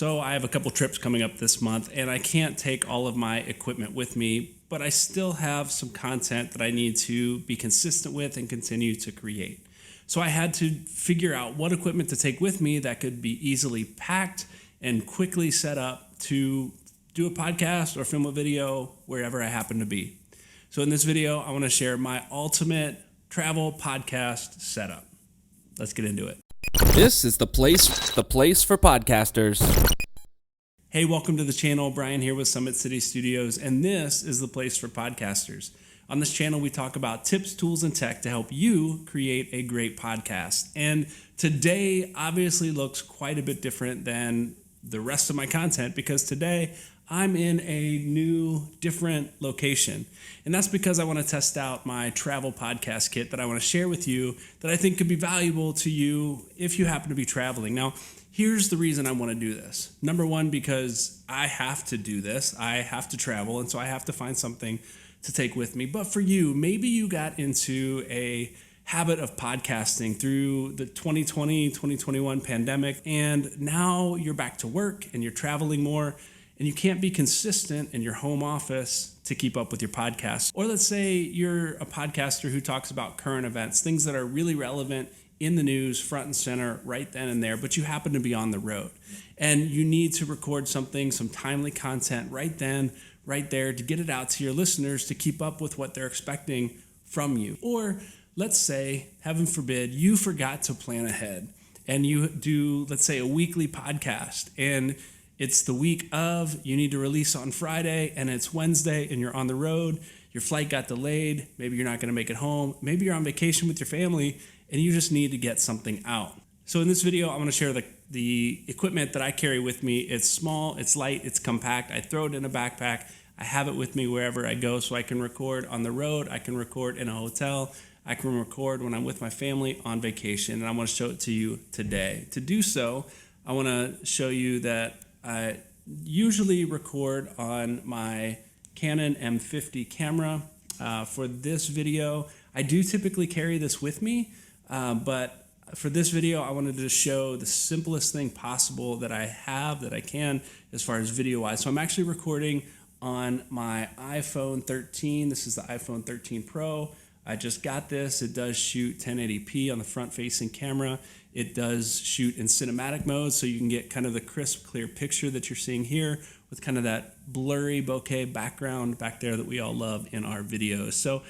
So I have a couple trips coming up this month, and I can't take all of my equipment with me, but I still have some content that I need to be consistent with and continue to create. So I had to figure out what equipment to take with me that could be easily packed and quickly set up to do a podcast or film a video wherever I happen to be. So in this video, I want to share my ultimate travel podcast setup. Let's get into it. This is the place for podcasters. Hey, welcome to the channel. Brian here with Summit City Studios, and this is the place for podcasters. On this channel, we talk about tips, tools, and tech to help you create a great podcast. And today obviously looks quite a bit different than the rest of my content because today I'm in a new, different location. And that's because I want to test out my travel podcast kit that I want to share with you that I think could be valuable to you if you happen to be traveling. Now, here's the reason I want to do this. Number one, because I have to do this. I have to travel, and so I have to find something to take with me. But for you, maybe you got into a habit of podcasting through the 2020, 2021 pandemic, and now you're back to work and you're traveling more, and you can't be consistent in your home office to keep up with your podcast. Or let's say you're a podcaster who talks about current events, things that are really relevant in the news, front and center, right then and there, but you happen to be on the road. And you need to record something, some timely content right then, right there, to get it out to your listeners to keep up with what they're expecting from you. Or let's say, heaven forbid, you forgot to plan ahead and you do, let's say, a weekly podcast, and it's the week of, you need to release on Friday, and it's Wednesday, and you're on the road, your flight got delayed, maybe you're not going to make it home, maybe you're on vacation with your family, and you just need to get something out. So in this video, I'm going to share the equipment that I carry with me. It's small, it's light, it's compact. I throw it in a backpack. I have it with me wherever I go, so I can record on the road, I can record in a hotel, I can record when I'm with my family on vacation, and I want to show it to you today. To do so, I want to show you that I usually record on my Canon M50 camera. For this video, I do typically carry this with me, but for this video, I wanted to show the simplest thing possible that I have, that I can, as far as video-wise. So I'm actually recording on my iPhone 13. This is the iPhone 13 Pro. I just got this. It does shoot 1080p on the front-facing camera. It does shoot in cinematic mode, so you can get kind of the crisp, clear picture that you're seeing here with kind of that blurry bokeh background back there that we all love in our videos. So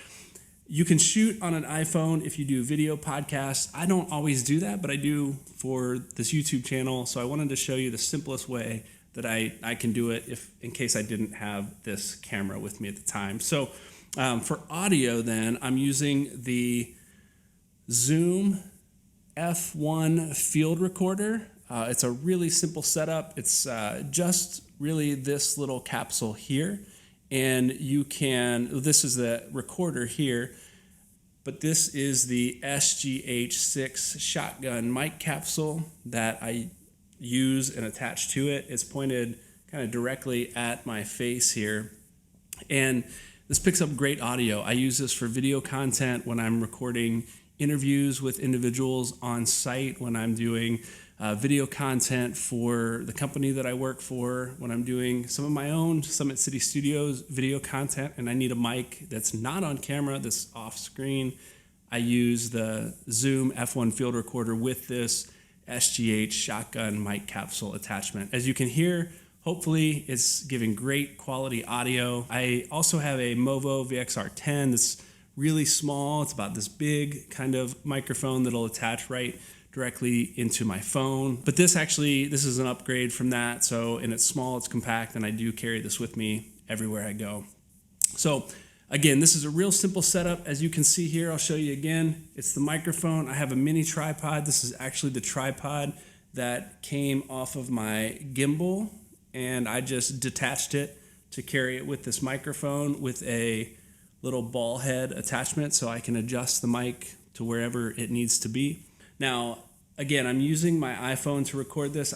you can shoot on an iPhone if you do video podcasts. I don't always do that, but I do for this YouTube channel. So I wanted to show you the simplest way that I can do it in case I didn't have this camera with me at the time. So for audio then, I'm using the Zoom F1 field recorder. It's a really simple setup. It's just really this little capsule here. And this is the recorder here, but this is the SGH6 shotgun mic capsule that I use and attach to it. It's pointed kind of directly at my face here. And this picks up great audio. I use this for video content when I'm recording interviews with individuals on site, when I'm doing video content for the company that I work for, when I'm doing some of my own Summit City Studios video content and I need a mic that's not on camera, that's off screen. I use the Zoom F1 field recorder with this SGH shotgun mic capsule attachment. As you can hear, hopefully it's giving great quality audio. I also have a Movo VXR10 that's really small. It's about this big kind of microphone that'll attach right directly into my phone. But this is an upgrade from that. And it's small, it's compact, and I do carry this with me everywhere I go. So again, this is a real simple setup. As you can see here, I'll show you again. It's the microphone. I have a mini tripod. This is actually the tripod that came off of my gimbal, and I just detached it to carry it with this microphone with a little ball head attachment so I can adjust the mic to wherever it needs to be. Now, again, I'm using my iPhone to record this.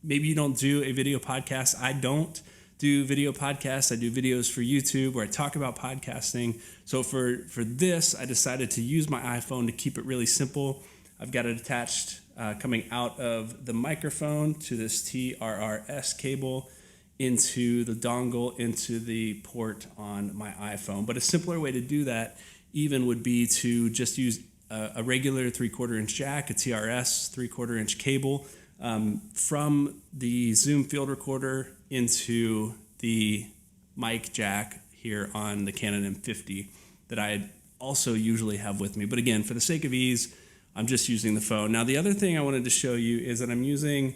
Maybe you don't do a video podcast. I don't do video podcasts. I do videos for YouTube where I talk about podcasting. So for this, I decided to use my iPhone to keep it really simple. I've got it attached coming out of the microphone to this TRRS cable into the dongle into the port on my iPhone. But a simpler way to do that even would be to just use a regular 3/4 inch jack, a TRS 3/4 inch cable from the Zoom field recorder into the mic jack here on the Canon M50 that I also usually have with me. But again, for the sake of ease, I'm just using the phone. Now, the other thing I wanted to show you is that I'm using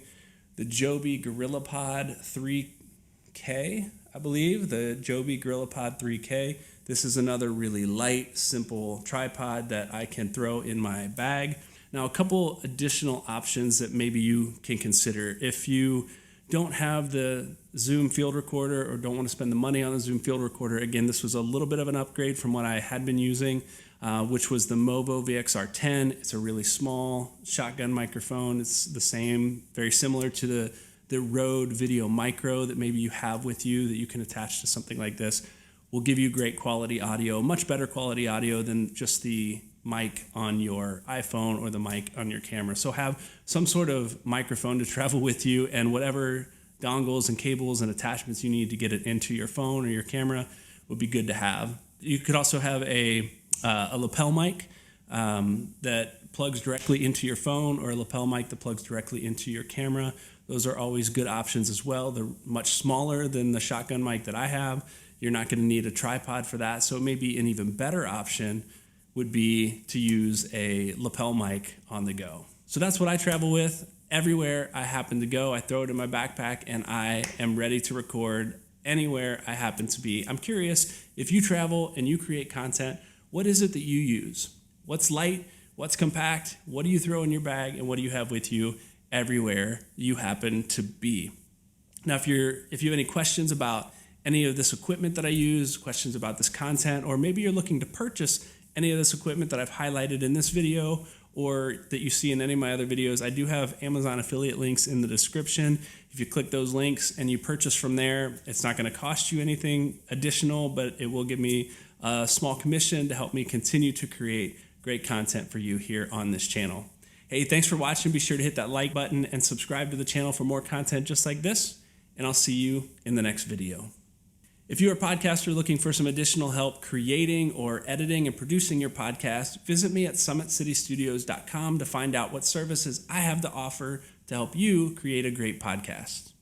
the Joby GorillaPod 3K, I believe, the Joby GorillaPod 3K. This is another really light, simple tripod that I can throw in my bag. Now, a couple additional options that maybe you can consider. If you don't have the Zoom field recorder or don't want to spend the money on the Zoom field recorder, again, this was a little bit of an upgrade from what I had been using, which was the Movo VXR10. It's a really small shotgun microphone. It's the same, very similar to the Rode Video Micro that maybe you have with you that you can attach to something like this. Will give you great quality audio, much better quality audio than just the mic on your iPhone or the mic on your camera. So have some sort of microphone to travel with you, and whatever dongles and cables and attachments you need to get it into your phone or your camera would be good to have. You could also have a lapel mic that plugs directly into your phone, or a lapel mic that plugs directly into your camera. Those are always good options as well. They're much smaller than the shotgun mic that I have. You're not going to need a tripod for that. So maybe an even better option would be to use a lapel mic on the go. So that's what I travel with. Everywhere I happen to go, I throw it in my backpack and I am ready to record anywhere I happen to be. I'm curious, if you travel and you create content, what is it that you use? What's light? What's compact? What do you throw in your bag? And what do you have with you everywhere you happen to be? Now, if you have any questions about any of this equipment that I use, questions about this content, or maybe you're looking to purchase any of this equipment that I've highlighted in this video or that you see in any of my other videos, I do have Amazon affiliate links in the description. If you click those links and you purchase from there, it's not going to cost you anything additional, but it will give me a small commission to help me continue to create great content for you here on this channel. Hey, thanks for watching. Be sure to hit that like button and subscribe to the channel for more content just like this, and I'll see you in the next video. If you're a podcaster looking for some additional help creating or editing and producing your podcast, visit me at summitcitystudios.com to find out what services I have to offer to help you create a great podcast.